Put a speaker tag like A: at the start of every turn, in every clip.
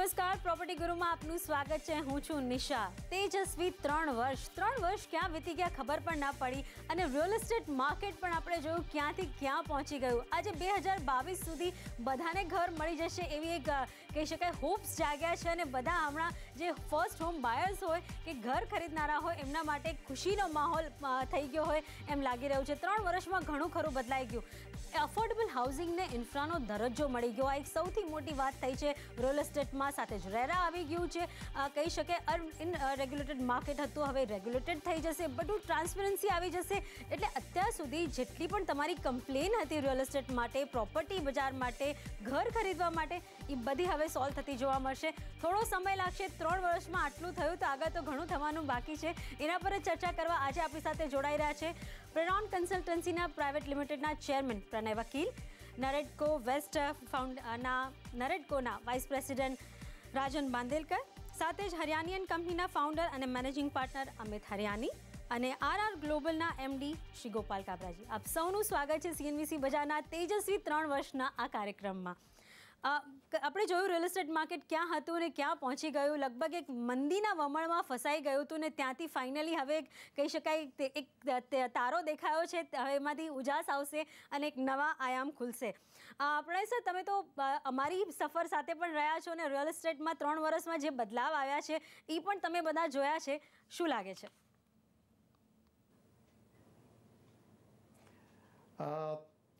A: નમસ્કાર, પ્રોપર્ટી ગુરુમાં આપનું સ્વાગત છે. હું છું નિશા. તેજસ્વી 3 વર્ષ ક્યાં વીતી ગયા ખબર પણ ના પડી અને રિયલ એસ્ટેટ માર્કેટ પણ આપણે જોયું ક્યાંથી ક્યાં પહોંચી ગયું. આજે 2022 સુધી બધાને ઘર મળી જશે એવી એક કહી શકાય હોપ્સ જાગ્યા છે અને બધા હમણાં જે ફર્સ્ટ હોમ બાયર્સ હોય કે ઘર ખરીદનારા હોય એમના માટે ખુશીનો માહોલ થઈ ગયો હોય એમ લાગી રહ્યું છે. 3 વર્ષમાં ઘણું ખરું બદલાઈ ગયું. અફોર્ડેબલ હાઉસિંગને ઇન્ફ્રાનો દરજ્જો મળી ગયો. આ એક સૌથી મોટી વાત થઈ છે રિયલ એસ્ટેટમાં. સાથે જ રેરા આવી ગયું છે. કહી શકાય અનરેગ્યુલેટેડ માર્કેટ હતું, હવે રેગ્યુલેટેડ થઈ જશે. બધું ટ્રાન્સપરન્સી આવી જશે. એટલે અત્યાર સુધી જેટલી પણ તમારી કમ્પ્લેન હતી રિયલ એસ્ટેટ માટે, પ્રોપર્ટી બજાર માટે, ઘર ખરીદવા માટે, એ બધી હવે સોલ્વ થતી જોવા મળશે. થોડો સમય લાગશે. 3 વર્ષમાં આટલું થયું તો આગળ તો ઘણું થવાનું બાકી છે. એના પર જ ચર્ચા કરવા આજે આપણી સાથે જોડાઈ રહ્યા છે પ્રેરોન કન્સલ્ટન્સીના પ્રાઇવેટ લિમિટેડના ચેરમેન પ્રણય વકીલ, નરેડકો વેસ્ટ નરેડકોના વાઇસ પ્રેસિડેન્ટ રાજન બાંદેલકર, સાથે જ હરિયાણીયન કંપનીના ફાઉન્ડર અને મેનેજિંગ પાર્ટનર અમિત હરિયાણી અને આરઆર ગ્લોબલના એમડી શ્રી ગોપાલ કાબરાજી. આપ સૌનું સ્વાગત છે સીએનવીસી બજારના તેજસ્વી 3 વર્ષના આ કાર્યક્રમમાં. આપણે જોયું રિયલ એસ્ટેટ માર્કેટ ક્યાં હતું અને ક્યાં પહોંચી ગયું. લગભગ એક મંદીના વમળમાં ફસાઈ ગયું હતું ને ત્યાંથી ફાઇનલી હવે કહી શકાય એક તારો દેખાયો છે. હવે એમાંથી ઉજાસ આવશે અને એક નવા આયામ ખુલશે. પ્રણય સર, તમે તો અમારી સફર સાથે પણ રહ્યા છો અને રિયલ એસ્ટેટમાં 3 વર્ષમાં જે બદલાવ આવ્યા છે એ પણ તમે બધા જોયા છે. શું લાગે છે?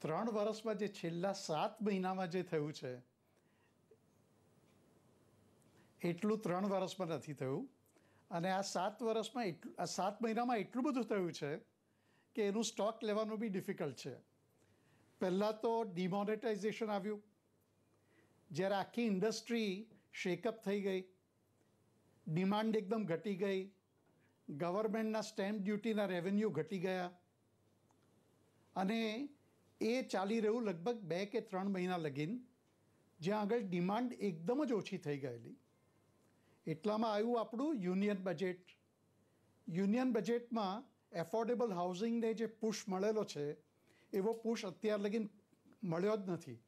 B: 3 વર્ષમાં જે છેલ્લા 7 મહિનામાં જે થયું છે એટલું 3 વર્ષમાં નથી થયું. અને આ 7 મહિનામાં એટલું બધું થયું છે કે એનું સ્ટોક લેવાનું બી ડિફિકલ્ટ છે. પહેલાં તો ડિમોનેટાઇઝેશન આવ્યું, જ્યારે આખી ઇન્ડસ્ટ્રી શેકઅપ થઈ ગઈ, ડિમાન્ડ એકદમ ઘટી ગઈ, ગવર્મેન્ટના સ્ટેમ્પ ડ્યુટીના રેવન્યુ ઘટી ગયા અને એ ચાલી રહ્યું લગભગ 2 કે 3 મહિના લગીન, જ્યાં આગળ ડિમાન્ડ એકદમ જ ઓછી થઈ ગયેલી. એટલામાં આવ્યું આપણું યુનિયન બજેટ. યુનિયન બજેટમાં એફોર્ડેબલ હાઉસિંગને જે પુશ મળેલો છે એવો પુશ અત્યાર લગીન મળ્યો જ નથી.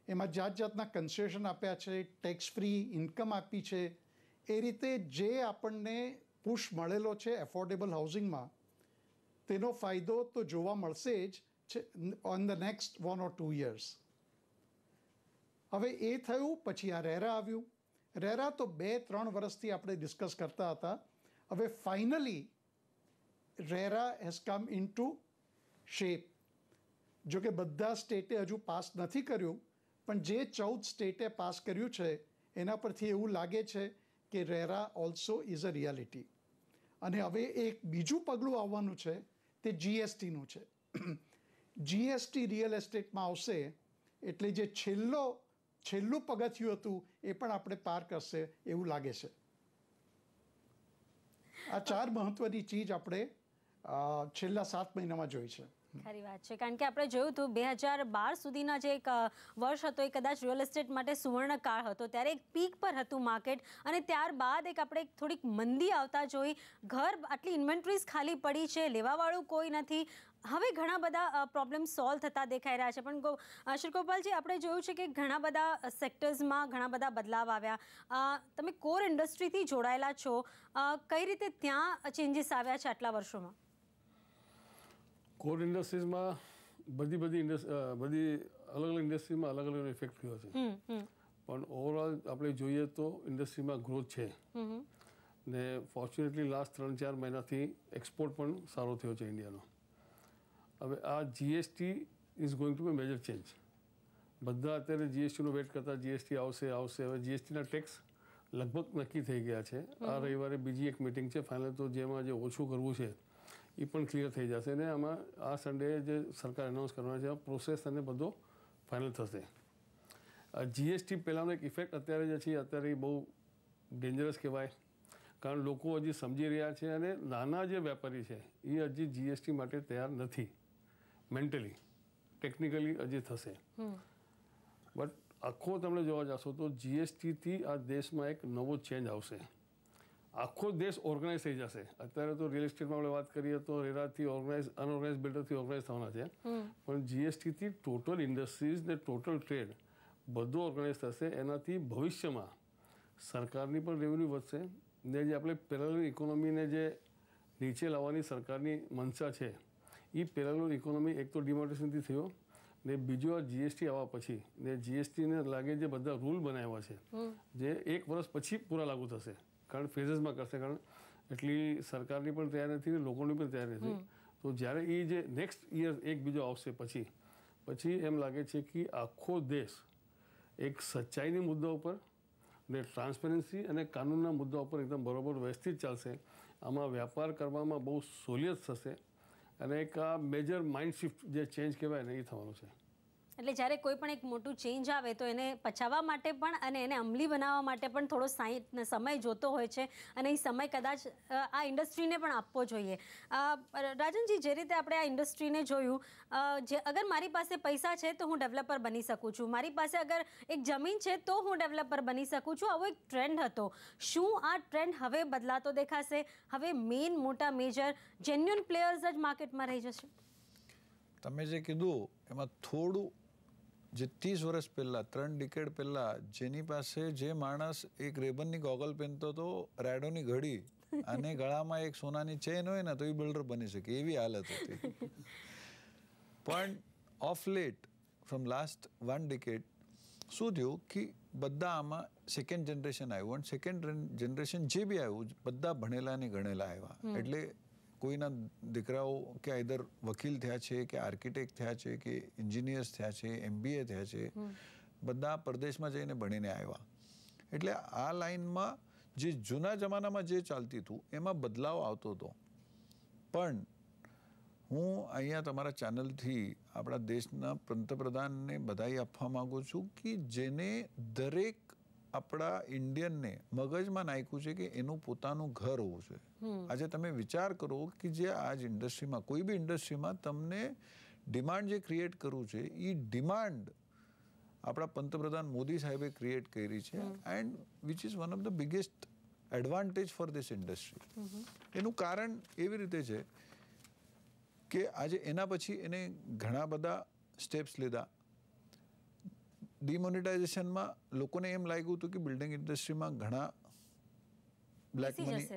B: એમાં જાત જાતના કન્સેશન આપ્યા છે, ટેક્સ ફ્રી ઇન્કમ આપી છે. એ રીતે જે આપણને પુશ મળેલો છે એફોર્ડેબલ હાઉસિંગમાં, તેનો ફાયદો તો જોવા મળશે જ on the next 1 or 2 years. હવે એ થયું. પછી આ રેરા આવ્યું. રેરા તો 2-3 વર્ષથી આપણે ડિસ્કસ કરતા હતા. હવે finally RERA has come into shape. જો કે બધા સ્ટેટે હજુ પાસ નથી કર્યું, પણ જે 14 સ્ટેટે પાસ કર્યું છે એના પરથી એવું લાગે છે કે RERA also is a reality. અને હવે એક બીજું પગલું આવવાનું છે, તે જીએસટીનું છે. જીએસટી રિયલ એસ્ટેટમાં આવશે એટલે જે છેલ્લું પગથિયું હતું એ પણ આપણે પાર કરશે એવું લાગે છે. આ 4 મહત્વની ચીજ આપણે છેલ્લા 7 મહિનામાં જોઈ છે.
A: ખરી વાત છે, કારણ કે આપણે જોયું હતું 2012 સુધીના જે એક વર્ષ હતો એ કદાચ રિયલ એસ્ટેટ માટે સુવર્ણકાળ હતો. ત્યારે એક પીક પર હતું માર્કેટ અને ત્યારબાદ આપણે થોડીક મંદી આવતા જોઈ. ઘર આટલી ઇન્વેન્ટરીઝ ખાલી પડી છે, લેવાવાળું કોઈ નથી. હવે ઘણા બધા પ્રોબ્લેમ સોલ્વ થતા દેખાઈ રહ્યા છે. પણ શ્રી ગોપાલજી, આપણે જોયું છે કે ઘણા બધા સેક્ટર્સમાં ઘણા બધા બદલાવ આવ્યા. તમે કોર ઇન્ડસ્ટ્રીથી જોડાયેલા છો, કઈ રીતે ત્યાં ચેન્જીસ આવ્યા છે આટલા વર્ષોમાં?
C: કોર ઇન્ડસ્ટ્રીઝમાં બધી અલગ અલગ ઇન્ડસ્ટ્રીમાં અલગ અલગ ઇફેક્ટ થયો છે. પણ ઓવરઓલ આપણે જોઈએ તો ઇન્ડસ્ટ્રીમાં ગ્રોથ છે ને ફોર્ચ્યુનેટલી લાસ્ટ 3-4 મહિનાથી એક્સપોર્ટ પણ સારો થયો છે ઇન્ડિયાનો. હવે આ GST is going to be major change. બધા અત્યારે જીએસટીનો વેટ કરતા જીએસટી આવશે. હવે જીએસટીના ટેક્સ લગભગ નક્કી થઈ ગયા છે. આ રવિવારે બીજી એક મિટિંગ છે ફાઇનલ, તો જેમાં જે ઓછું કરવું છે એ પણ ક્લિયર થઈ જશે અને આમાં આ સન્ડે જે સરકાર એનાઉન્સ કરવાના છે પ્રોસેસ અને બધો ફાઇનલ થશે. જીએસટી પહેલાંનો એક ઇફેક્ટ અત્યારે જે છે અત્યારે એ બહુ ડેન્જરસ કહેવાય, કારણ લોકો હજી સમજી રહ્યા છે અને નાના જે વેપારી છે એ હજી જીએસટી માટે તૈયાર નથી. મેન્ટલી ટેકનિકલી હજી થશે. બટ આખો તમે જોવા જશો તો જીએસટીથી આ દેશમાં એક નવો ચેન્જ આવશે. આખો દેશ ઓર્ગેનાઇઝ થઈ જશે. અત્યારે તો રિયલ એસ્ટેટમાં આપણે વાત કરીએ તો રેરાથી અનઓર્ગેનાઇઝ બિલ્ડરથી ઓર્ગેનાઇઝ થવાના છે. પણ જીએસટીથી ટોટલ ઇન્ડસ્ટ્રીઝ ને ટોટલ ટ્રેડ બધું ઓર્ગેનાઇઝ થશે. એનાથી ભવિષ્યમાં સરકારની પણ રેવન્યુ વધશે ને જે આપણે પેરેલલ ઇકોનોમીને જે નીચે લાવવાની સરકારની મંશા છે એ પેરેલલ ઇકોનોમી એક તો ડિમોનેટાઇઝેશનથી થયો ને બીજો આ જીએસટી આવવા પછી ને જીએસટીને લાગે જે બધા રૂલ બનાવ્યા છે જે 1 વર્ષ પછી પૂરા લાગુ થશે, કારણ ફેઝીસમાં કરશે, કારણ એટલી સરકારની પણ તૈયાર નથી ને લોકોની પણ તૈયાર નથી. તો જ્યારે એ જે નેક્સ્ટ યર એક બીજો આવશે પછી એમ લાગે છે કે આખો દેશ એક સચ્ચાઈની મુદ્દા ઉપર ને ટ્રાન્સપરન્સી અને કાનૂનના મુદ્દા ઉપર એકદમ બરોબર વ્યવસ્થિત ચાલશે. આમાં વ્યાપાર કરવામાં બહુ સહુલિયત થશે અને એક આ મેજર માઇન્ડ શિફ્ટ જે ચેન્જ કહેવાય ને એ થવાનું છે.
A: એટલે જ્યારે કોઈ પણ એક મોટું ચેન્જ આવે તો એને પચાવવા માટે પણ અને એને અમલી બનાવવા માટે પણ થોડો સમય જોતો હોય છે અને એ સમય કદાચ આ ઇન્ડસ્ટ્રીને પણ આપવો જોઈએ. રાજનજી, જે રીતે આપણે આ ઇન્ડસ્ટ્રીને જોયું, અગર મારી પાસે પૈસા છે તો હું ડેવલપર બની શકું છું, મારી પાસે અગર એક જમીન છે તો હું ડેવલપર બની શકું છું, આવો એક ટ્રેન્ડ હતો. શું આ ટ્રેન્ડ હવે બદલાતો દેખાશે? હવે મેઇન મોટા મેજર જેન્યુઅન પ્લેયર્સ જ માર્કેટમાં રહી જશે?
D: તમે જે કીધું એમાં થોડું, જે 30 વર્ષ પહેલાં, 3 ડિકેડ પહેલાં, જેની પાસે જે માણસ એક રેબનની ગોગલ પહેરતો હતો, રેડોની ઘડી અને ગળામાં એક સોનાની ચેન હોય ને તો એ બિલ્ડર બની શકે, એવી હાલત હતી. પણ of late from last 1 decade શું થયું કે બધા આમાં સેકન્ડ જનરેશન આવ્યું અને સેકન્ડ જનરેશન જે બી આવ્યું બધા ભણેલા ને ગણેલા આવ્યા. એટલે કોઈના દીકરાઓ કે આઈધર વકીલ થયા છે કે આર્કિટેક્ટ થયા છે કે એન્જિનિયર્સ થયા છે, MBA થયા છે, બધા પરદેશમાં જઈને ભણીને આવ્યા. એટલે આ લાઈનમાં જે જૂના જમાનામાં જે ચાલતી હતું એમાં બદલાવ આવતો હતો. પણ હું અહીંયા તમારા ચેનલથી આપણા દેશના પંતપ્રધાનને બધાઈ આપવા માગું છું કે જેને દરેક આપણા ઇન્ડિયનને મગજમાં નાખ્યું છે કે એનું પોતાનું ઘર હોવું છે. આજે તમે વિચાર કરો કે જે આજ ઇન્ડસ્ટ્રીમાં, કોઈ બી ઇન્ડસ્ટ્રીમાં તમને ડિમાન્ડ જે ક્રિએટ કરવું છે એ ડિમાન્ડ આપણા પંતપ્રધાન મોદી સાહેબે ક્રિએટ કરી છે and which is one of the biggest advantage for this industry. એનું કારણ એવી રીતે છે કે આજે એના પછી એને ઘણા બધા સ્ટેપ્સ લીધા. ડિમોનેટાઇઝેશનમાં લોકોને એમ લાગ્યું હતું કે બિલ્ડિંગ ઇન્ડસ્ટ્રીમાં ઘણા બ્લેક મની,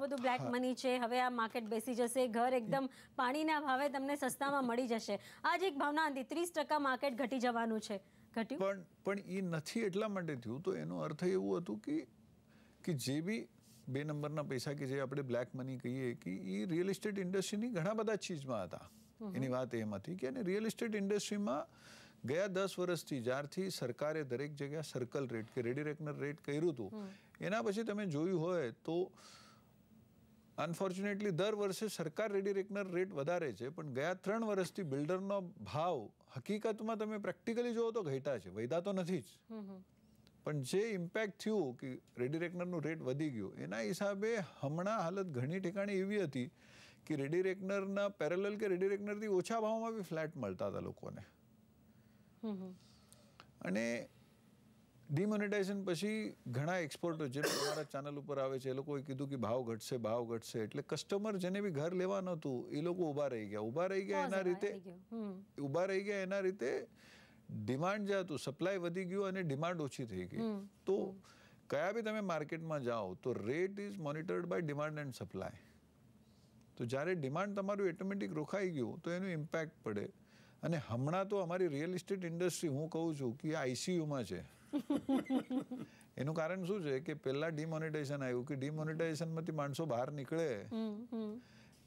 A: બધું બ્લેક મની છે, હવે આ માર્કેટ બેસી જશે, ઘર એકદમ પાણીના ભાવે તમને સસ્તામાં મળી જશે. આજ એક ભાવના હતી 30% માર્કેટ ઘટી જવાનું છે. ઘટ્યું
D: પણ એ નથી એટલા માટે થયું. તો એનો અર્થ એવું હતું કે જે બી 2 નંબરના પૈસા કે જે આપણે બ્લેક મની કહીએ કે એ રિયલ એસ્ટેટ ઇન્ડસ્ટ્રીની ઘણા બધા ચીજમાં હતા. એની વાત એમ હતી કે રિયલ એસ્ટેટ ઇન્ડસ્ટ્રીમાં ગયા 10 વર્ષથી જ્યારથી સરકારે દરેક જગ્યા સર્કલ રેટ કે રેડી રેકનર રેટ કર્યું હતું, એના પછી તમે જોયું હોય તો અનફોર્ચ્યુનેટલી દર વર્ષે સરકાર રેડી રેકનર રેટ વધારે છે, પણ ગયા 3 વર્ષથી બિલ્ડરનો ભાવ હકીકતમાં તમે પ્રેક્ટિકલી જોવો તો ઘટ્યા છે, વધ્યા તો નથી જ. પણ જે ઇમ્પેક્ટ થયું કે રેડી રેકનરનું રેટ વધી ગયું, એના હિસાબે હમણાં હાલત ઘણી ઠેકાણે એવી હતી કે રેડી રેકનરના પેરેલલ કે રેડી રેકનરથી ઓછા ભાવમાં બી ફ્લેટ મળતા હતા લોકોને. અને ડિમોનેટાઇઝેશન પછી ઘણા એક્સપોર્ટર જે તમારા ચેનલ ઉપર આવે છે એ લોકોએ કીધું કે ભાવ ઘટશે, એટલે કસ્ટમર જેને બી ઘર લેવા નહોતું એ લોકો ઊભા રહી ગયા એના રીતે ડિમાન્ડ જે હતું, સપ્લાય વધી ગયું અને ડિમાન્ડ ઓછી થઈ ગઈ. તો કયા બી તમે માર્કેટમાં જાઓ તો rate is monitored by demand and supply. તો જ્યારે ડિમાન્ડ તમારું ઓટોમેટિક રોકાઈ ગયું તો એનું ઇમ્પેક્ટ પડે. અને હમણાં તો અમારી રિયલ એસ્ટેટ ઇન્ડસ્ટ્રી, હું કહું છું કે ICUમાં છે. એનું કારણ શું છે કે પહેલા ડિમોનેટાઇઝેશન આવ્યું કે ડિમોનેટાઇઝેશનમાંથી માણસો બહાર નીકળે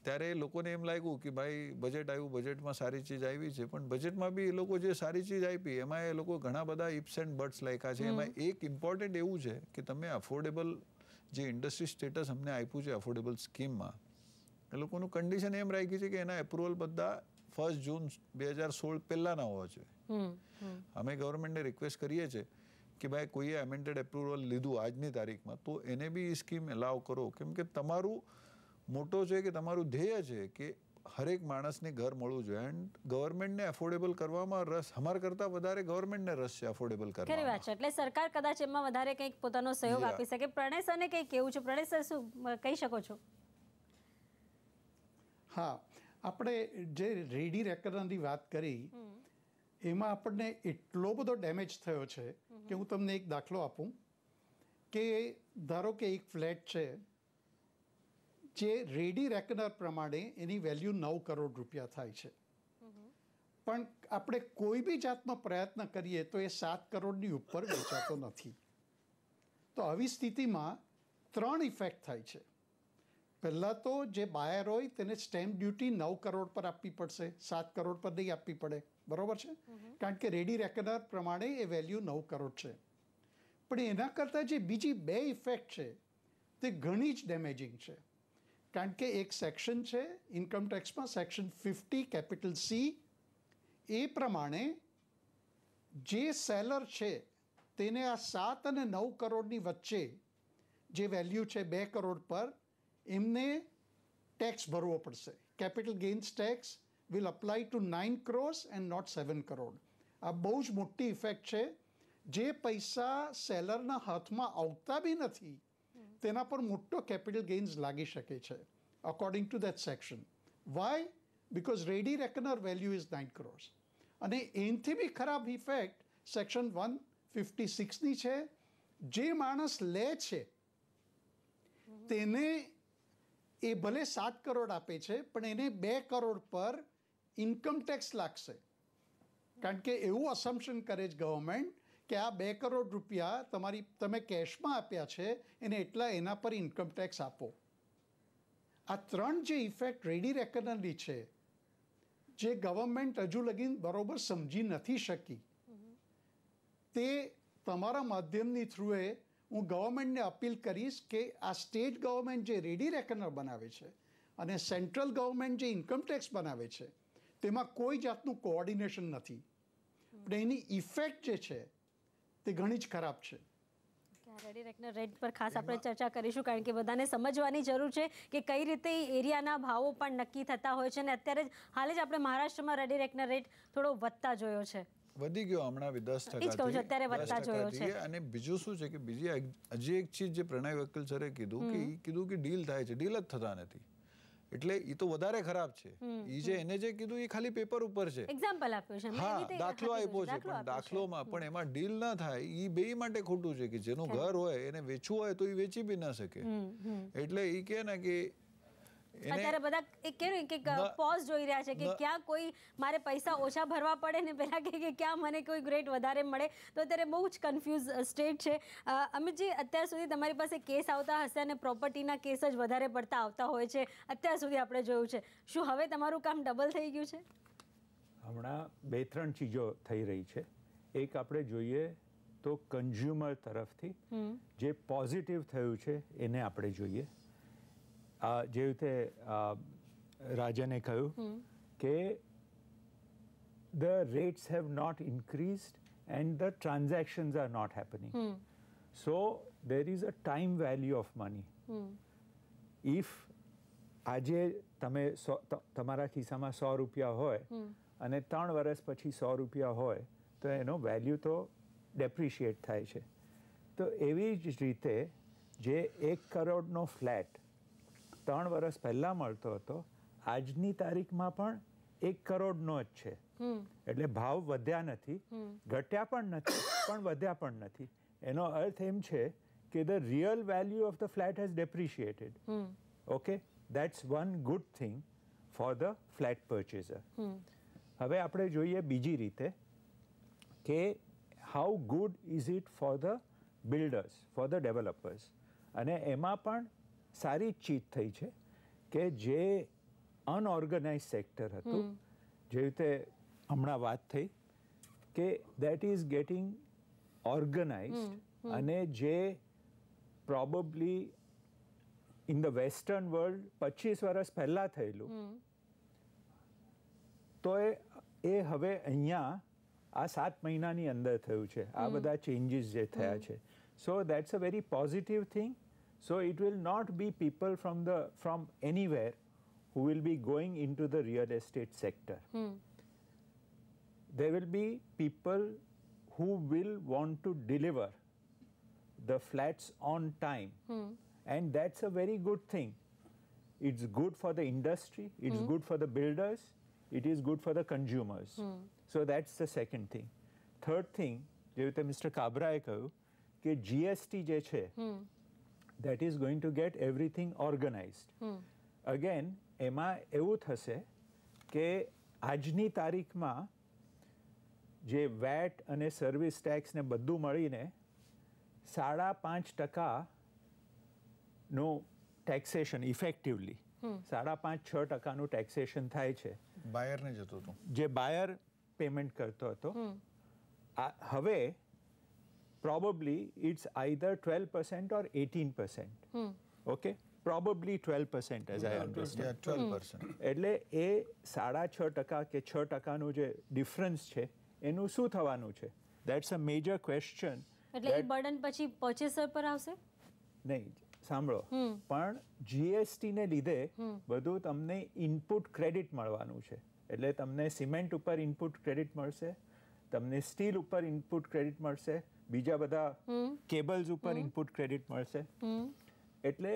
D: ત્યારે લોકોને એમ લાગ્યું કે ભાઈ બજેટ આવ્યું, બજેટમાં સારી ચીજ આવી છે, પણ બજેટમાં બી એ લોકો જે સારી ચીજ આપી એમાં એ લોકો ઘણા બધા ઇફ્સ એન્ડ બટ્સ લખ્યા છે. એમાં એક ઇમ્પોર્ટન્ટ એવું છે કે તમે અફોર્ડેબલ જે ઇન્ડસ્ટ્રી સ્ટેટસ અમને આપ્યું છે અફોર્ડેબલ સ્કીમમાં, એ લોકોનું કન્ડિશન એમ રાખી છે કે એના એપ્રુવલ બધા 1 જૂન 2016 પહેલાંના હોવા જોઈએ. અમે ગવર્મેન્ટને રિક્વેસ્ટ કરીએ છીએ કે ભાઈ કોઈએ એમેન્ડેડ એપ્રુવલ લીધું આજની તારીખમાં તો એને બી એ સ્કીમ એલાવ કરો, કેમ કે તમારું મોટો છે કે તમારું ધ્યેય છે કે હરેક માણસને ઘર મળવું જોઈએ એન્ડ ગવર્મેન્ટને એફોર્ડેબલ કરવામાં રસ, અમારા કરતાં વધારે ગવર્મેન્ટને રસ છે એફોર્ડેબલ કરવામાં.
A: ખરી વાત છે. એટલે સરકાર કદાચ એમાં વધારે કંઈક પોતાનો સહયોગ આપી શકે. પ્રણય સરને કંઈક કેવું છે? પ્રણય સર, શું કહી શકો છો?
B: હા, આપણે જે રેડી રેકનરની વાત કરી એમાં આપણને એટલો બધો ડેમેજ થયો છે કે હું તમને એક દાખલો આપું કે ધારો કે એક ફ્લેટ છે જે રેડી રેકનર પ્રમાણે એની વેલ્યુ 9 કરોડ રૂપિયા થાય છે, પણ આપણે કોઈ બી જાતનો પ્રયત્ન કરીએ તો એ 7 કરોડની ઉપર વેચાતો નથી. તો આવી સ્થિતિમાં 3 ઇફેક્ટ થાય છે. પહેલાં તો જે બાયર હોય તેને સ્ટેમ્પ ડ્યુટી 9 કરોડ પર આપવી પડશે, 7 કરોડ પર નહીં આપવી પડે, બરોબર છે, કારણ કે રેડી રેકનર પ્રમાણે એ વેલ્યુ 9 કરોડ છે. પણ એના કરતાં જે બીજી 2 ઇફેક્ટ છે તે ઘણી જ ડેમેજિંગ છે, કારણ કે એક સેક્શન છે ઇન્કમ ટેક્સમાં, સેક્શન 50 કેપિટલ સી, એ પ્રમાણે જે સેલર છે તેને આ 7 અને 9 કરોડની વચ્ચે જે વેલ્યુ છે 2 કરોડ પર, એમને ટેક્સ ભરવો પડશે. Capital gains tax will apply to 9 crores and not 7 crore. આ બહુ જ મોટી ઇફેક્ટ છે. જે પૈસા સેલરના હાથમાં આવતા બી નથી તેના પર મોટો કેપિટલ ગેઇન્સ લાગી શકે છે according to that section. Why? Because ready reckoner value is 9 crores. અને એનાથી બી ખરાબ ઇફેક્ટ સેક્શન 156ની છે. જે માણસ લે છે તેને એ ભલે 7 કરોડ આપે છે પણ એને 2 કરોડ પર ઇન્કમ ટેક્સ લાગશે, કારણ કે એવું અસમ્પશન કરે છે ગવર્મેન્ટ કે આ 2 કરોડ રૂપિયા તમે કેશમાં આપ્યા છે એને એટલા એના પર ઇન્કમ ટેક્સ આપો. આ 3 જે ઇફેક્ટ રેડી રેકનરની છે જે ગવર્મેન્ટ હજુ લગીન બરોબર સમજી નથી શકી, તે તમારા માધ્યમની થ્રુએ હું ગવર્મેન્ટને અપીલ કરીશ કે આ સ્ટેટ ગવર્મેન્ટ જે રેડી રેકનર બનાવે છે અને સેન્ટ્રલ ગવર્મેન્ટ જે ઇન્કમ ટેક્સ બનાવે છે તેમાં કોઈ જાતનું કોઓર્ડિનેશન નથી, પણ એની ઇફેક્ટ જે છે તે ઘણી જ ખરાબ છે.
A: રેડી રેકનર રેટ પર ખાસ આપણે ચર્ચા કરીશું, કારણ કે બધાને સમજવાની જરૂર છે કે કઈ રીતે એરિયાના ભાવો પણ નક્કી થતા હોય છે. અને અત્યારે હાલ જ આપણે મહારાષ્ટ્રમાં રેડી રેકનર રેટ થોડો વધતા જોયો છે,
D: વધી ગયો હમણાં 10%.
A: અત્યારે વધતા જોયો છે.
D: અને બીજું શું છે કે બીજી હજી એક ચીજ જે પ્રણય વકીલ કીધું કે ડીલ થાય છે, ડીલ જ થતા નથી. એટલે એ તો વધારે ખરાબ છે. એ જે એને જે કીધું એ ખાલી પેપર ઉપર છે,
A: એક્ઝામ્પલ આપ્યું છે,
D: હા, દાખલો આપ્યો છે, પણ દાખલોમાં પણ એમાં ડીલ ના થાય એ બે માટે ખોટું છે. કે જેનું ઘર હોય એને વેચવું હોય તો એ વેચી બી ના શકે. એટલે એ કે ને કે
A: અત્યારે બધા એક કેવું કે પોઝ જોઈ રહ્યા છે કે ક્યાં કોઈ મારે પૈસા ઓછા ભરવા પડે ને પેલા કે ક્યાં મને કોઈ ગ્રેડ વધારે મળે. તો અત્યારે બહુ જ કન્ફ્યુઝ સ્ટેટ છે. અમિતજી, અત્યાર સુધી તમારી પાસે કેસ આવતા હશે અને પ્રોપર્ટીના કેસ જ વધારે પડતા આવતા હોય છે અત્યાર સુધી આપણે જોયું છે. શું હવે તમારું કામ ડબલ થઈ ગયું છે?
E: હમણાં 2-3 ચીજો થઈ રહી છે. એક આપણે જોઈએ તો કન્ઝ્યુમર તરફથી જે પોઝિટિવ થયું છે એને આપણે જોઈએ. જે રીતે રાજને કહ્યું કે the rates have not increased and the transactions are not happening. So there is a time value of money. If આજે તમે તમારા ખિસ્સામાં 100 રૂપિયા હોય અને 3 વર્ષ પછી 100 રૂપિયા હોય તો એનો વેલ્યુ તો ડેપ્રિશિએટ થાય છે. તો એવી જ રીતે જે 1 કરોડનો ફ્લેટ 3 વર્ષ પહેલાં મળતો હતો, આજની તારીખમાં પણ 1 કરોડનો જ છે. એટલે ભાવ વધ્યા નથી, ઘટ્યા પણ નથી, પણ વધ્યા પણ નથી. એનો અર્થ એમ છે કે the real value of the flat has depreciated. Okay, that's one good thing for the flat purchaser. હવે આપણે જોઈએ બીજી રીતે કે how good is it for the builders, for the developers. અને એમાં પણ સારી ચીજ થઈ છે કે જે અનઓર્ગનાઇઝ સેક્ટર હતું, જે રીતે હમણાં વાત થઈ કે દેટ ઇઝ ગેટિંગ ઓર્ગનાઇઝડ, અને જે probably in the western world 25 વર્ષ પહેલાં થયેલું, તો એ હવે અહીંયા આ 7 મહિનાની અંદર થયું છે. આ બધા ચેન્જીસ જે થયા છે. સો that's a very positive thing. So it will not be people from anywhere who will be going into the real estate sector. There will be people who will want to deliver the flats on time. And that's a very good thing. It's good for the industry, it's good for the builders, it is good for the consumers. So that's the second thing. Third thing, જે રીતે mister કાબરાએ કહ્યું કે GST જે છે that is going to get everything organized. Again, એમાં એવું થશે કે આજની તારીખમાં જે વેટ અને સર્વિસ ટેક્સ ને બધું મળીને 5.5%નું ટેક્સેશન ઇફેક્ટિવલી 5.5-6%નું ટેક્સેશન થાય છે
D: બાયરને જતું હતું,
E: જે બાયર પેમેન્ટ કરતો હતો. હવે probably it's either 12% or 18%. Okay, probably 12% as I understand.
D: 12%.
E: એટલે એ 6.5% કે 6%નું જે ડિફરન્સ છે એનું શું થવાનું છે? That's a major question.
A: એટલે એ બર્ડન પછી પર્ચેસર પર આવશે?
E: નહીં, સાંભળો, પણ જીએસટીને લીધે બધું તમને ઇનપુટ ક્રેડિટ મળવાનું છે. એટલે તમને સિમેન્ટ ઉપર ઇનપુટ ક્રેડિટ મળશે, તમને સ્ટીલ ઉપર ઇનપુટ ક્રેડિટ મળશે, બીજા બધા કેબલ્સ ઉપર ઇનપુટ ક્રેડિટ મળશે. એટલે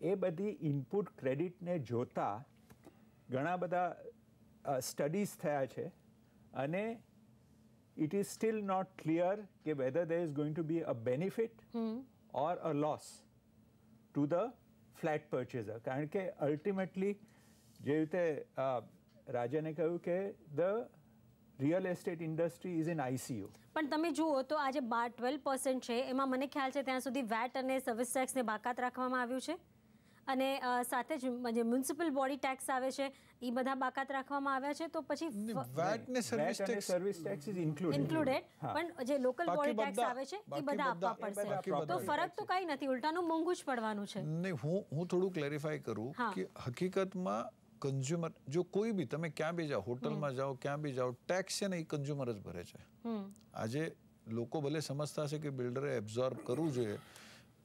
E: એ બધી ઇનપુટ ક્રેડિટને જોતા ઘણા બધા સ્ટડીઝ થયા છે અને it is still not clear કે whether there is going to be a benefit or a loss to the flat purchaser. કારણ કે ultimately જે રીતે રાજાને કહ્યું કે the real estate industry is in ICU.
A: પણ તમે જુઓ તો આજે 12% છે, એમાં મને ખ્યાલ છે ત્યાં સુધી વેટ અને સર્વિસ ટેક્સને બાકાત રાખવામાં આવ્યું છે અને સાથે જ જે મ્યુનિસિપલ બોડી ટેક્સ આવે છે એ બધા બાકાત રાખવામાં આવ્યા છે. તો પછી
D: વેટ ને સર્વિસ
E: ટેક્સ ઇઝ
A: ઇન્ક્લુડેડ, પણ જે લોકલ બોડી ટેક્સ આવે છે એ બધા આપવા પડશે. તો ફરક તો કંઈ નથી, ઉલટાનું મોંઘું જ પડવાનું છે.
D: નહીં, હું થોડું ક્લેરિફાઈ કરું કે હકીકતમાં કન્ઝ્યુમર જો કોઈ બી તમે ક્યાં બી જાઓ, હોટલમાં જાઓ, ક્યાં બી જાઓ, ટેક્સ છે ને એ કન્ઝ્યુમર જ ભરે છે. આજે લોકો ભલે સમજતા હશે કે બિલ્ડરે એબ્ઝોર્બ કરવું જોઈએ.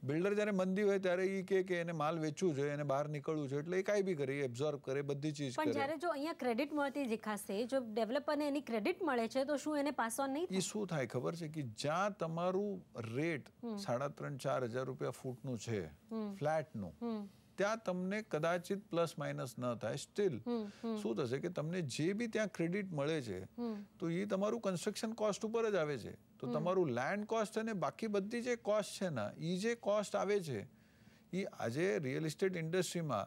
D: બિલ્ડર જ્યારે મંદી હોય ત્યારે એ કે એને માલ વેચવું જોઈએ, એને બહાર નીકળવું છે, એટલે એ કાંઈ બી કરે, એ એબ્ઝોર્બ કરે, બધી ચીજ કરે.
A: પણ જ્યારે જો અહીંયા ક્રેડિટ મળતી દેખાશે, જો ડેવલપરને એની ક્રેડિટ મળે છે તો શું એને પાસ ઓન નહીં?
D: એ શું થાય ખબર છે કે જ્યાં તમારું રેટ 3,500-4,000 રૂપિયા ફૂટનું છે ફ્લેટનું, ત્યાં તમને કદાચિત પ્લસ માઇનસ ન થાય. સ્ટીલ શું થશે કે તમને જે બી ત્યાં ક્રેડિટ મળે છે તો એ તમારું કન્સ્ટ્રક્શન કોસ્ટ ઉપર જ આવે છે. તો તમારું લેન્ડ કોસ્ટ અને બાકી બધી જે કોસ્ટ છે ને એ જે કોસ્ટ આવે છે એ આજે રિયલ એસ્ટેટ ઇન્ડસ્ટ્રીમાં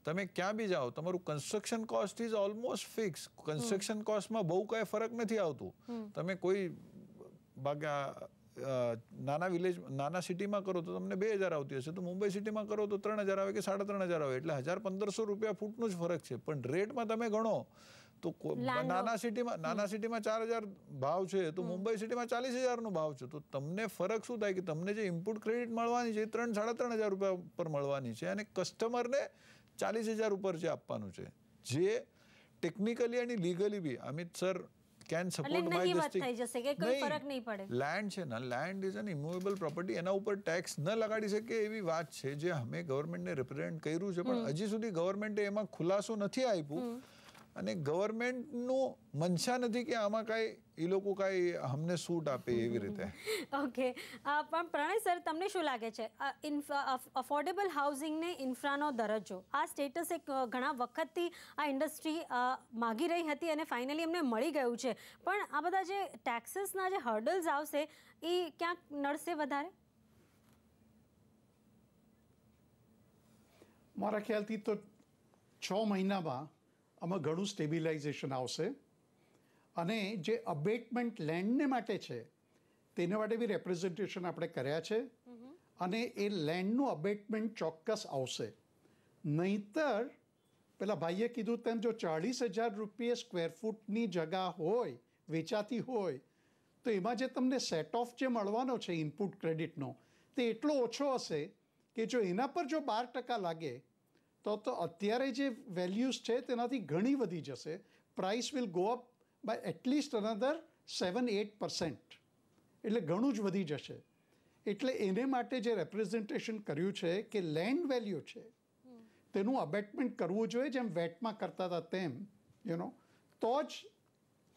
D: તમે ક્યાં બી જાઓ તમારું construction cost is almost fix. Construction કોસ્ટમાં બહુ કાંઈ ફરક નથી આવતું. તમે કોઈ નાના વિલેજ નાના સિટીમાં કરો તો તમને 2,000 આવતી હશે, તો મુંબઈ સિટીમાં કરો તો 3,000 આવે કે 3,500 આવે, એટલે 1,000-1,500 રૂપિયા ફૂટનું જ ફરક છે. પણ રેટમાં તમે ગણો તો નાના સિટીમાં 4,000 ભાવ છે તો મુંબઈ સિટીમાં 40,000નો ભાવ છે. તો તમને ફરક શું થાય કે તમને જે ઇનપુટ ક્રેડિટ મળવાની છે એ 3,000-3,500 રૂપિયા ઉપર મળવાની છે અને કસ્ટમરને 40,000 ઉપર જે આપવાનું છે, જે ટેકનિકલી અને legally be Amit sir can support by this thing. Land છે ને, land is an immovable property, એના ઉપર ટેક્સ ન લગાડી શકે એવી વાત છે જે અમે ગવર્મેન્ટને રિપ્રેઝેન્ટ કર્યું છે, પણ હજી સુધી ગવર્મેન્ટે એમાં ખુલાસો નથી આપ્યું અને ગવર્મેન્ટનું મનસા નથી કે આમાં કાંઈ એ લોકો કાંઈ અમને છૂટ આપે એવી રીતે.
A: ઓકે, પણ પ્રણય સર, તમને શું લાગે છે અફોર્ડેબલ હાઉસિંગને ઇન્ફ્રાનો દરજ્જો આ સ્ટેટસ એક ઘણા વખતથી આ ઇન્ડસ્ટ્રી માગી રહી હતી અને ફાઇનલી એમને મળી ગયું છે, પણ આ બધા જે ટેક્સીસના જે હર્ડલ્સ આવશે એ ક્યાંક નડશે વધારે?
B: મારા ખ્યાલથી તો 6 મહિનામાં આમાં ઘણું સ્ટેબિલાઇઝેશન આવશે અને જે અબેટમેન્ટ લેન્ડને માટે છે તેને માટે બી રેપ્રેઝન્ટેશન આપણે કર્યા છે અને એ લેન્ડનું અબેટમેન્ટ ચોક્કસ આવશે. નહીંતર પેલા ભાઈએ કીધું તેમ જો 40,000 રૂપિયા સ્ક્વેર ફૂટની જગ્યા હોય વેચાતી હોય તો એમાં જે તમને સેટ ઓફ જે મળવાનો છે ઇનપુટ ક્રેડિટનો તે એટલો ઓછો હશે કે જો એના પર જો 12% લાગે તો અત્યારે જે વેલ્યુઝ છે તેનાથી ઘણી વધી જશે. Price will go up by at least another 7-8%, એટલે ઘણું જ વધી જશે. એટલે એને માટે જે રેપ્રેઝન્ટેશન કર્યું છે કે લેન્ડ વેલ્યુ છે તેનું અબેટમેન્ટ કરવું જોઈએ જેમ વેટમાં કરતા હતા તેમ તો જ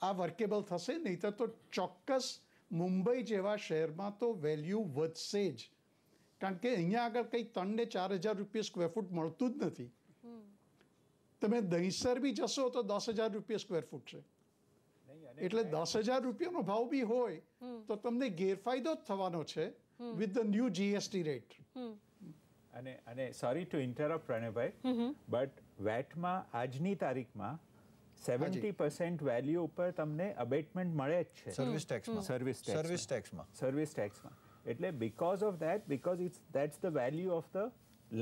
B: આ વર્કેબલ થશે. નહીંતર તો ચોક્કસ મુંબઈ જેવા શહેરમાં તો વેલ્યુ વધશે જ, કારણ કે અહીંયા આગળ કંઈ 3,000-4,000 રૂપિયા સ્ક્વેર ફૂટ મળતું જ નથી. તમે દહીસર બી જશો તો 10,000 રૂપિયા સ્ક્વેર ફૂટ છે, એટલે 10,000 રૂપિયાનો ભાવ બી હોય તો તમને ગેરફાયદો જ થવાનો છે. with the new GST rate.
E: અને સોરી ટુ ઇન્ટરપ્ટ પ્રણયભાઈ, બટ વેટમાં આજની તારીખમાં 70% વેલ્યુ ઉપર તમને અબેટમેન્ટ મળે જ છે
D: સર્વિસ ટેક્સમાં.
E: સર્વિસ ટેક્સમાં. એટલે because of that, because that's the value of the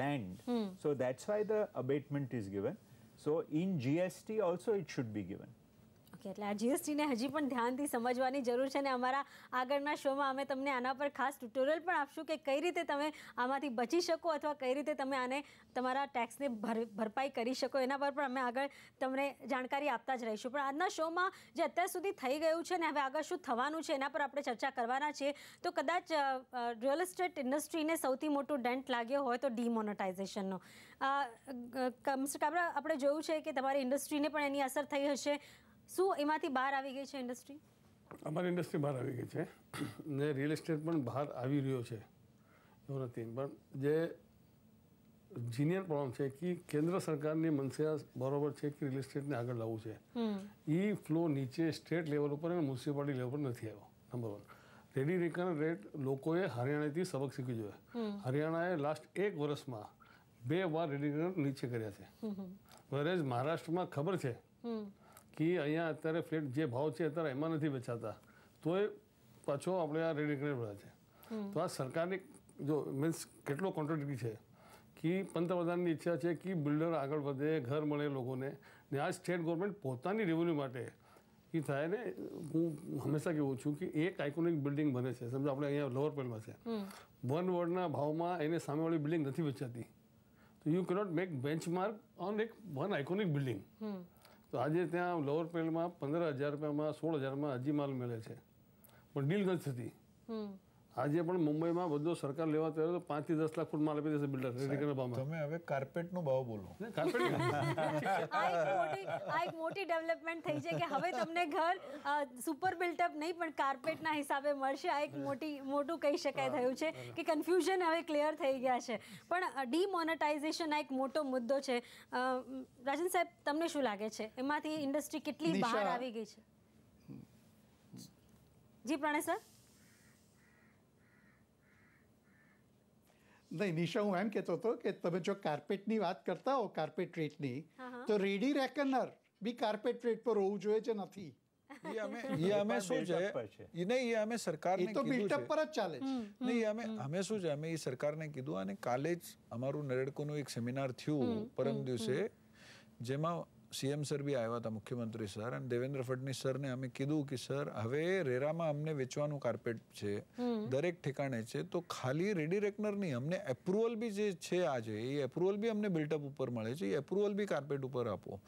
E: land, so that's why the abatement is given. So in GST also it should be given.
A: Okay, એટલે આ જીએસટીને હજી પણ ધ્યાનથી સમજવાની જરૂર છે, અને અમારા આગળના શોમાં અમે તમને આના પર ખાસ ટ્યુટોરિયલ પણ આપશું કે કઈ રીતે તમે આમાંથી બચી શકો અથવા કઈ રીતે તમે આને તમારા ટેક્સને ભરપાઈ કરી શકો, એના પર પણ અમે આગળ તમને જાણકારી આપતા જ રહીશું. પણ આજના શોમાં જે અત્યાર સુધી થઈ ગયું છે ને હવે આગળ શું થવાનું છે એના પર આપણે ચર્ચા કરવાના છીએ. તો કદાચ રિયલ એસ્ટેટ ઇન્ડસ્ટ્રીને સૌથી મોટો ડેન્ટ લાગ્યો હોય તો ડિમોનેટાઇઝેશનનો. મિસ્ટર કાબરા, આપણે જોયું છે કે તમારી ઇન્ડસ્ટ્રીને પણ એની અસર થઈ હશે. શું એમાંથી બહાર આવી ગઈ છે ઇન્ડસ્ટ્રી?
C: અમારી ઇન્ડસ્ટ્રી બહાર આવી ગઈ છે ને રિયલ એસ્ટેટ પણ બહાર આવી રહ્યો છે, એવું નથી. પણ જે જીનિયર પ્રોબ્લેમ છે કે કેન્દ્ર સરકારની મનસા બરોબર છે કે રિયલ એસ્ટેટને આગળ લાવવું છે, એ ફ્લો નીચે સ્ટેટ લેવલ ઉપર અને મ્યુનિસિપાલિટી લેવલ પર નથી આવ્યો. નંબર 1. રેડી રેકન રેટ લોકોએ હરિયાણાથી સબક શીખવી જોઈએ. હરિયાણાએ લાસ્ટ 1 વર્ષમાં 2 વાર રેડી રેકન નીચે કર્યા છે, વહેરેજ મહારાષ્ટ્રમાં ખબર છે કે અહીંયા અત્યારે ફ્લેટ જે ભાવ છે અત્યારે એમાં નથી વેચાતા, તો એ પાછો આપણે આ રેડી રેકન રહ્યા છે. તો આ સરકારની જો મીન્સ કેટલો કોન્ટ્રાડિક્ટરી છે કે પંતપ્રધાનની ઈચ્છા છે કે બિલ્ડર આગળ વધે, ઘર મળે લોકોને, ને આ સ્ટેટ ગવર્મેન્ટ પોતાની રેવન્યુ માટે એ થાય ને. હું હંમેશા કહેવું છું કે એક આઇકોનિક બિલ્ડિંગ બને છે, સમજો આપણે અહીંયા લોઅર પેલમાં છે, 1 વર્ડના ભાવમાં એને સામેવાળી બિલ્ડિંગ નથી વેચાતી, તો you cannot make benchmark on એક 1 આઇકોનિક બિલ્ડિંગ. તો આજે ત્યાં લોઅર પેલમાં 15,000 રૂપિયામાં 16,000માં હજી માલ મળે છે, પણ ડીલ નથી થતી. આજે પણ મુંબઈમાં બધો સરકાર લેવા તૈયાર તો 5 થી 10 લાખ ફૂટ માલ આપી દેશે બિલ્ડર રેડીકરના ભાવમાં.
D: તમે હવે કાર્પેટનો ભાવ બોલો.
A: આ એક મોટી ડેવલપમેન્ટ થઈ છે કે હવે તમને ઘર સુપર બિલ્ટઅપ નહીં પણ કાર્પેટના હિસાબે મળશે. આ એક મોટું કહી શકાય થયું છે કે કન્ફ્યુઝન હવે ક્લિયર થઈ ગયા છે. પણ ડિમોનેટાઇઝેશન આ એક મોટો મુદ્દો છે. રાજન સાહેબ, તમને શું લાગે છે એમાંથી ઇન્ડસ્ટ્રી કેટલી બહાર આવી ગઈ છે? જી પ્રણય સર.
B: નહીં નિશા, હું એમ કહેતો હતો કે તમે જો કાર્પેટની વાત કરતા હો, કાર્પેટ રેટની, તો રેડી રેકનર બી કાર્પેટ રેટ પર હોવું જોઈએ છે નથી.
D: અમે શું છે નહીં, એ અમે સરકારને
B: તો બિલ્ટઅપ પર જ ચાલે છે.
D: નહીં, અમે શું છે, અમે એ સરકારને કીધું, અને કાલે જ અમારું નરેડકોનું એક સેમિનાર થયું પરમ દિવસે, જેમાં સીએમ સર બી આવ્યા હતા, મુખ્યમંત્રી સર, અને દેવેન્દ્ર ફડણવીસ સરને અમે કીધું કે સર હવે રેરામાં અમને વેચવાનું કાર્પેટ છે, દરેક ઠેકાણે છે, તો ખાલી રેડી રેકનર નહીં, અમને એપ્રુવલ બી જે છે આજે એ એપ્રુવલ બી અમને બિલ્ટઅપ ઉપર મળે છે, એ એપ્રુવલ બી કાર્પેટ ઉપર આપો.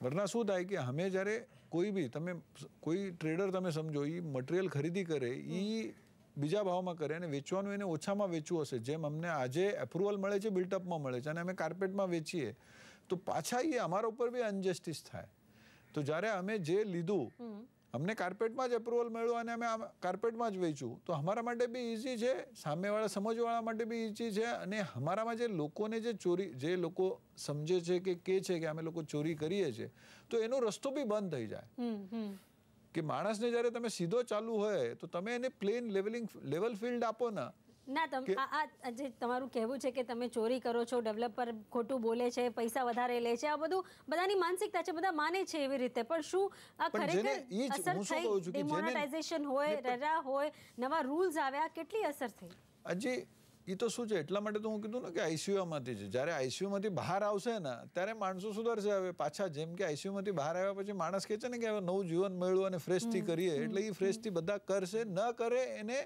D: વરના શું થાય કે અમે જ્યારે કોઈ ટ્રેડર તમે સમજો, એ મટીરિયલ ખરીદી કરે, એ બીજા ભાવમાં કરે અને વેચવાનું એને ઓછામાં વેચવું હશે, જેમ અમને આજે એપ્રુવલ મળે છે બિલ્ટઅપમાં મળે છે, અને અમે કાર્પેટમાં વેચીએ તો પાછા એ અમારા ઉપર બી અનજસ્ટિસ થાય. તો જ્યારે અમે જે લીધું, અમને કાર્પેટમાં જ એપ્રુવલ મળ્યું અને અમે કાર્પેટમાં જ વેચ્યું, તો અમારા માટે બી ઇઝી છે, સામેવાળા સમજવાળા માટે બી ઇઝી છે, અને અમારામાં જે લોકોને જે લોકો સમજે છે કે કહે છે કે અમે લોકો ચોરી કરીએ છીએ, તો એનો રસ્તો બી બંધ થઈ જાય. કે માણસને જ્યારે તમે સીધો ચાલુ હોય તો તમે એને પ્લેન લેવલ ફિલ્ડ આપો ના.
A: ના, આ જે તમારું કહેવું છે કે તમે ચોરી કરો છો, ડેવલપર ખોટું બોલે છે, પૈસા વધારે લે છે, આ બધું બધાની માનસિકતા છે, બધા માને છે એવી રીતે, પણ શું આ ખરેખર અસર થઈ? ડિમોનેટાઇઝેશન હોય, રેરા હોય, નવા રૂલ્સ આવ્યા, કેટલી અસર થઈ?
D: હજી એ તો શું છે, એટલા માટે તો હું કીધું ને કે આઈસીયુમાંથી છે, જ્યારે આઈસીયુમાંથી બહાર આવશે ને ત્યારે માણસો સુધરશે. હવે પાછા જેમ કે આઈસીયુમાંથી બહાર આવ્યા પછી માણસ કહે છે ને કે હવે નવું જીવન મળ્યું અને ફ્રેશથી કરીએ, એટલે એ ફ્રેશથી બધા કરશે, ન કરે એને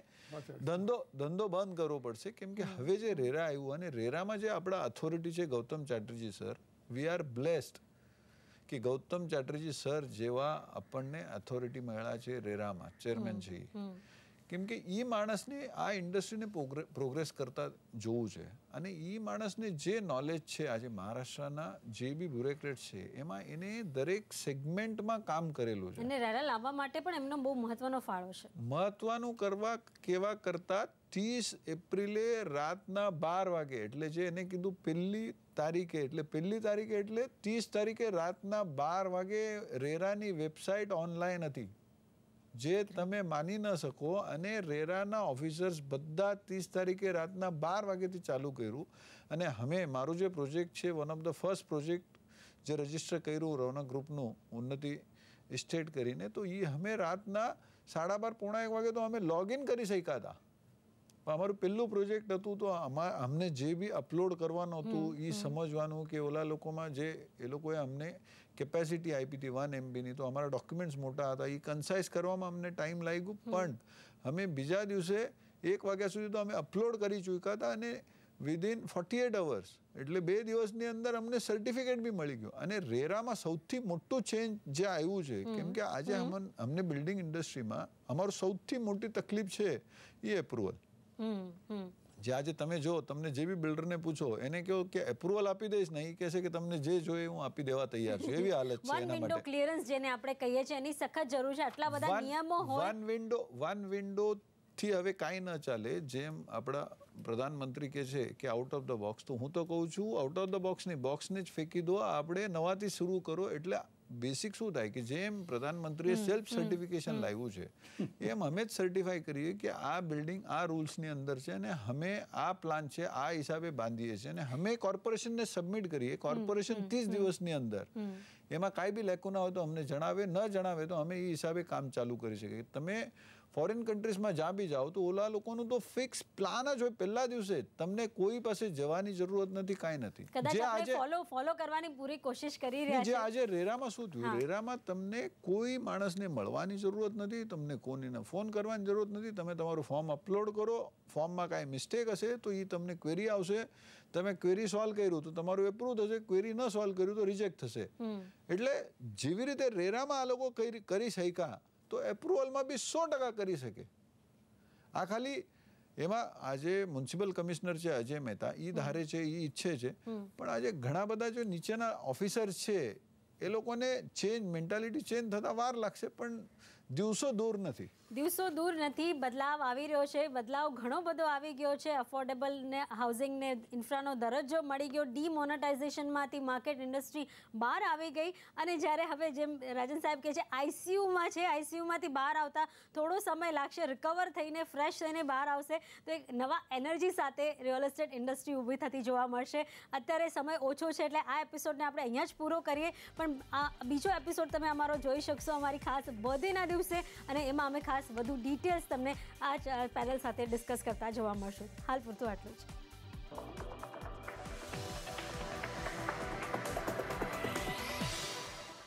D: ધંધો બંધ કરવો પડશે. કેમ કે હવે જે રેરા આવ્યું, અને રેરામાં જે આપણા અથોરિટી છે Gautam Chatterjee sir, we are blessed કે ગૌતમ ચેટર્જી સર જેવા આપણને અથોરિટી મળ્યા છે રેરામાં, ચેરમેન છે. કેમ કે એ માણસને આ ઇન્ડસ્ટ્રીને પ્રોગ્રેસ કરતા જોવું છે, અને એ માણસને જે નોલેજ છે આજે મહારાષ્ટ્રના જે બી બ્યુરોક્રેટ છે એમાં એને દરેક સેગમેન્ટમાં કામ કરેલું છે,
A: અને રેરા લાવવા માટે પણ એમનો બહુ મહત્વનો ફાળો છે.
D: મહત્વનું કેવા કરતા 30 એપ્રિલે રાતના 12 વાગે, એટલે જે એને કીધું પહેલી તારીખે એટલે 30 તારીખે રાતના 12 વાગે રેરાની વેબસાઇટ ઓનલાઈન હતી. જે તમે માની ન શકો. અને રેરાના ઓફિસર્સ બધા 30 તારીખે રાતના 12 વાગ્યાથી ચાલુ કર્યું. અને મારું જે પ્રોજેક્ટ છે, one of the first project જે રજીસ્ટર કર્યું રોનક ગ્રુપનું ઉન્નતિ એસ્ટેટ કરીને, તો એ અમે રાતના 12:30 પોણા 1 વાગે તો અમે લોગિન કરી શક્યા હતા. પણ અમારું પહેલું પ્રોજેક્ટ હતું, તો અમને જે બી અપલોડ કરવાનું હતું એ સમજવાનું કે ઓલા લોકોમાં જે એ લોકોએ અમને કેપેસિટી આપી હતી 1 MBની, તો અમારા ડોક્યુમેન્ટ્સ મોટા હતા, એ કન્સાઇઝ કરવામાં અમને ટાઈમ લાગ્યું. પણ અમે બીજા દિવસે 1 વાગ્યા સુધી તો અમે અપલોડ કરી ચૂક્યા હતા. અને વિધિન 48 અવર્સ એટલે 2 દિવસની અંદર અમને સર્ટિફિકેટ બી મળી ગયો. અને રેરામાં સૌથી મોટું ચેન્જ જે આવ્યું છે, કેમ કે આજે અમને બિલ્ડિંગ ઇન્ડસ્ટ્રીમાં અમારું સૌથી મોટી તકલીફ છે એ એપ્રુવલ. જે આજે તમે જો તમને જે બી બિલ્ડરને પૂછો એને કહો કે એપ્રુવલ આપી દઈશ ને, એ કહેશે કે તમને જે જોઈએ હું આપી દેવા તૈયાર છું. એવી હાલત છે એના માટે.
A: ક્લિયરન્સ જેને આપણે કહીએ છીએ એની સખત જરૂર છે. આટલા બધા નિયમો હોય.
D: વન વિન્ડો થી હવે કાંઈ ન ચાલે. જેમ આપણા પ્રધાનમંત્રી કહે છે કે આઉટ ઓફ ધ બોક્સ, તો હું તો કહું છું આઉટ ઓફ ધ બોક્સની બોક્સને જ ફેંકી દો, આપણે નવાથી શરૂ કરો. એટલે બેસિક શું થાય કે જેમ પ્રધાનમંત્રીએ સેલ્ફ સર્ટિફિકેશન લાવ્યું છે, એમ અમે જ સર્ટિફાઈ કરીએ કે આ બિલ્ડિંગ આ રૂલ્સની અંદર છે અને અમે આ પ્લાન છે આ હિસાબે બાંધીએ છીએ. અને અમે કોર્પોરેશનને સબમિટ કરીએ. કોર્પોરેશન 30 દિવસની અંદર એમાં કાંઈ બી લેકુના હોય તો અમને જણાવે, ન જણાવે તો અમે એ હિસાબે કામ ચાલુ કરી શકીએ. તમે ફોરેન કન્ટ્રીઝમાં જ્યાં બી જાઓ તો ઓલા લોકોનું તો ફિક્સ પ્લાન જ હોય. પહેલા દિવસે તમને કોઈ પાસે જવાની જરૂરત નથી, કાંઈ નથી.
A: જે આજે ફોલો કરવાની પૂરી કોશિશ કરી રહ્યા છે.
D: જે આજે રેરામાં શું થયું, રેરામાં તમને કોઈ માણસને મળવાની જરૂરત નથી, તમને કોઈને ફોન કરવાની જરૂરત નથી. તમે તમારું ફોર્મ અપલોડ કરો, ફોર્મમાં કાંઈ મિસ્ટેક હશે તો એ તમને ક્વેરી આવશે. તમે ક્વેરી સોલ્વ કર્યું તો તમારું એપ્રુવ થશે, ક્વેરી ન સોલ્વ કર્યું તો રિજેક્ટ થશે. એટલે જેવી રીતે રેરામાં આ લોકો કરી શક્યા, તો એપ્રુવલમાં બી 100% કરી શકે. આ ખાલી એમાં આજે મ્યુનિસિપલ કમિશનર છે અજય મહેતા, એ ધારે છે, એ ઈચ્છે છે. પણ આજે ઘણા બધા જો નીચેના ઓફિસર છે એ લોકોને મેન્ટાલિટી ચેન્જ થતા વાર લાગશે, પણ દિવસો દૂર નથી.
A: બદલાવ આવી રહ્યો છે. બદલાવ ઘણો બધો આવી ગયો છે. અફોર્ડેબલ ને હાઉસિંગ ને ઇન્ફ્રાનો દરજ્જો મળી ગયો. ડીમોનેટાઇઝેશનમાંથી માર્કેટ ઇન્ડસ્ટ્રી બહાર આવી ગઈ. અને જ્યારે હવે જેમ રાજન સાહેબ કહે છે આઈસીયુમાં છે, આઈસીયુમાંથી બહાર આવતા થોડો સમય લાગશે, રિકવર થઈને ફ્રેશ થઈને બહાર આવશે તો એક નવા એનર્જી સાથે રિયલ એસ્ટેટ ઇન્ડસ્ટ્રી ઊભી થતી જોવા મળશે. અત્યારે સમય ઓછો છે એટલે આ એપિસોડને આપણે અહીંયા જ પૂરો કરીએ. પણ આ બીજો એપિસોડ તમે અમારો જોઈ શકશો અમારી ખાસ બર્થડેના દિવસે, અને એમાં અમે ખાસ વધુ ડિટેલ્સ તમને આ પેનલ સાથે ડિસ્કસ કરતા જોવા મળશું. હાલ પૂરતું આટલું જ.